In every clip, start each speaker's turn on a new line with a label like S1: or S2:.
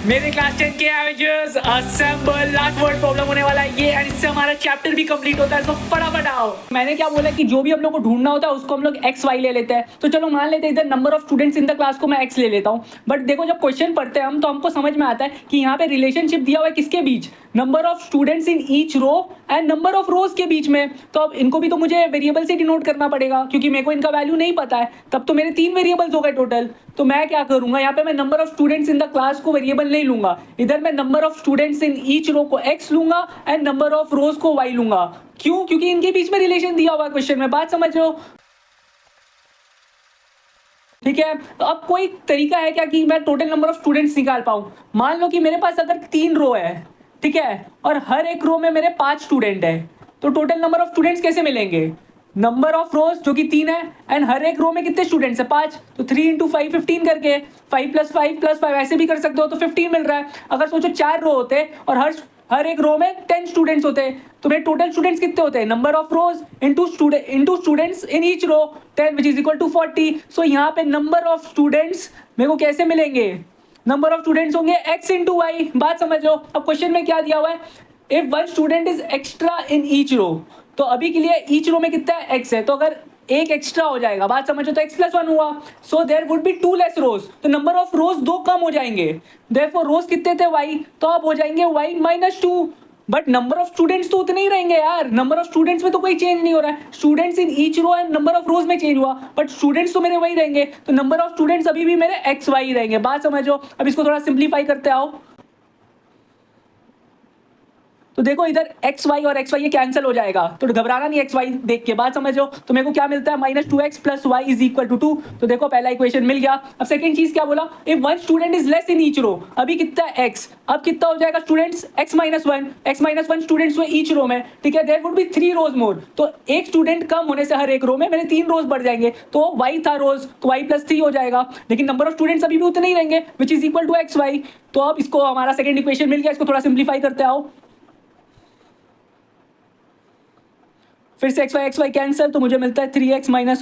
S1: मेरे क्लास 10 के Avengers assemble, last word problem होने वाला है ये, एंड इससे हमारा चैप्टर भी कंप्लीट होता है। तो फटाफट आओ। मैंने क्या बोला कि जो भी हम लोग को ढूंढना होता है उसको हम लोग एक्स वाई ले लेते हैं। तो चलो मान लेते हैं इधर number of students in the class को मैं एक्स ले लेता हूँ। बट देखो जब क्वेश्चन पढ़ते हैं हम तो हमको समझ में आता है कि यहाँ पे रिलेशनशिप दिया हुआ है किसके बीच, number of students in each row and number of rows के बीच में। तो अब इनको भी तो मुझे वेरिएबल से डिनोट करना पड़ेगा क्योंकि मेरे को इनका वैल्यू नहीं पता है। तब तो मेरे 3 वेरिएबल्स हो गए टोटल। तो मैं क्या करूंगा, यहाँ पे मैं number of students in the class को वेरिएबल नहीं लूंगा, इधर मैं number of students in each row को एक्स लूंगा एंड नंबर ऑफ रोज को वाई लूंगा। क्यों? क्योंकि इनके बीच में रिलेशन दिया हुआ है क्वेश्चन में। बात समझ रहे हो? ठीक है। तो अब कोई तरीका है क्या कि मैं टोटल नंबर ऑफ स्टूडेंट्स निकाल पाऊं? मान लो कि मेरे पास अगर 3 रो है, ठीक है, और हर एक रो में मेरे 5 स्टूडेंट है, तो टोटल नंबर ऑफ स्टूडेंट्स कैसे मिलेंगे? नंबर ऑफ रोज जो कि 3 है एंड हर एक रो में कितने स्टूडेंट्स है? 5। तो 3 इंटू 5 15 करके 5 + 5 + 5 ऐसे भी कर सकते हो तो 15 मिल रहा है। अगर सोचो 4 रो होते और हर एक रो में 10 स्टूडेंट्स होते तो मेरे टोटल स्टूडेंट्स कितने होते हैं? Number of rows into students in each row 10 which is equal to 40। So यहाँ पे नंबर ऑफ स्टूडेंट्स मेरे को कैसे मिलेंगे? नंबर ऑफ स्टूडेंट्स होंगे x इंटू वाई। बात समझ लो। अब क्वेश्चन में क्या दिया हुआ है? If 1 student is extra in each row, तो अभी के लिए ईच रो में कितना है? x है। तो अगर एक एक्स्ट्रा हो जाएगा, बात समझो, तो x + 1 हुआ। So there would be 2 less rows. तो नंबर ऑफ रोज 2 कम हो जाएंगे। देयरफॉर रोज कितने थे? y। तो अब हो जाएंगे y - 2। But number of students तो उतने ही रहेंगे यार। नंबर ऑफ स्टूडेंट्स में तो कोई चेंज नहीं हो रहा है। Students in each row and number of rows में चेंज हुआ, बट स्टूडेंट्स तो मेरे वही रहेंगे। तो नंबर ऑफ स्टूडेंट्स अभी भी मेरे एक्स वाई रहेंगे। बात समझो। अब इसको थोड़ा सिंप्लीफाई करते आओ। तो देखो इधर एक्स वाई और एक्स वाई ये कैंसिल हो जाएगा, तो घबराना नहीं एक्स वाई देख के। बात समझो। तो मेरे को क्या मिलता है? -2x + y = 2। तो देखो पहला इक्वेशन मिल गया। अब सेकंड चीज क्या बोला? If 1 student is less in each row, अभी कितना है? x। अब कितना हो जाएगा स्टूडेंट्स? x - 1। x - 1 स्टूडेंट्स हुए ईच रो में, ठीक है। There would be 3 rows more. तो एक स्टूडेंट कम होने से हर एक रो में मेरे 3 रोज बढ़ जाएंगे। तो y था रोज, तो y + 3 हो जाएगा। लेकिन नंबर ऑफ स्टूडेंट्स अभी भी उतने ही रहेंगे which is equal to x y. तो अब इसको हमारा सेकंड इक्वेशन मिल गया। इसको थोड़ा सिंप्लीफाई करते आओ। फिर से एक्स वाई कैंसिल, तो मुझे मिलता है 3x - y =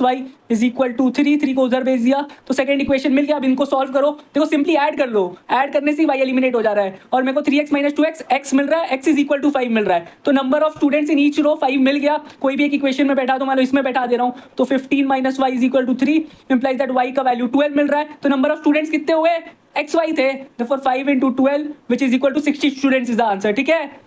S1: 3। 3 को उधर भेज दिया, तो सेकंड इक्वेशन मिल गया। अब इनको सॉल्व करो। देखो सिंपली ऐड कर लो, ऐड करने से ही y एलिमिनेट हो जा रहा है। और मेरे को 3x - 2x x मिल रहा है, x = 5 मिल रहा है। तो number of students in each row 5 मिल गया। कोई भी एक इक्वेशन में बैठा दो, मान लो इसमें बैठा दे रहा हूँ, तो 15 - y = 3 इंप्लाइज दैट y का वैल्यू 12 मिल रहा है। तो नंबर ऑफ स्टूडेंट्स कितने हुए? एक्स वाई थे। 5 × 12 which is equal to 60 students is the answer. ठीक है।